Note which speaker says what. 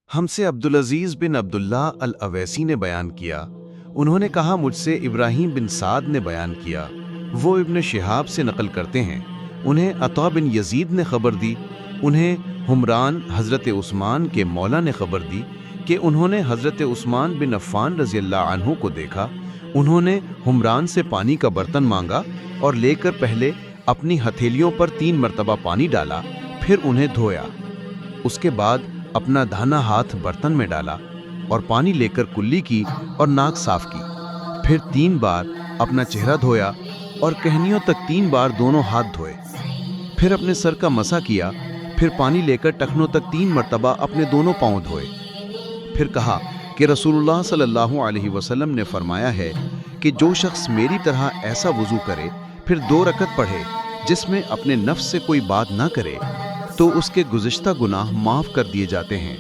Speaker 1: हमसे अब्दुल अजीज बिन अब्दुल्ला अल अवैसी ने बयान किया, उन्होंने कहा मुझसे इब्राहीम बिन साद ने बयान किया, वो इब्न शिहाब से नकल करते हैं, उन्हें अता बिन यजीद ने खबर दी, उन्हें हुमरान हज़रत उस्मान के मौला ने खबर दी कि उन्होंने हज़रत उस्मान बिन अफ़्फ़ान रज़ियल्लाहु अन्हु को देखा। उन्होंने हुमरान से पानी का बर्तन मांगा और लेकर पहले अपनी हथेलियों पर 3 मरतबा पानी डाला, फिर उन्हें धोया। उसके बाद अपना दाहिना हाथ बर्तन में डाला और पानी लेकर कुल्ली की और नाक साफ की। फिर 3 बार अपना चेहरा धोया और कहनियों तक 3 बार दोनों हाथ धोए। फिर अपने सर का मसा किया। फिर पानी लेकर टखनों तक 3 मरतबा अपने दोनों पांव धोए। फिर कहा कि रसूलुल्लाह सल्लल्लाहु अलैहि वसल्लम ने फरमाया है कि जो शख्स मेरी तरह ऐसा वुजू करे, फिर 2 रकत पढ़े जिसमें अपने नफ्स से कोई बात ना करे, तो उसके गुज़िश्ता गुनाह माफ़ कर दिए जाते हैं।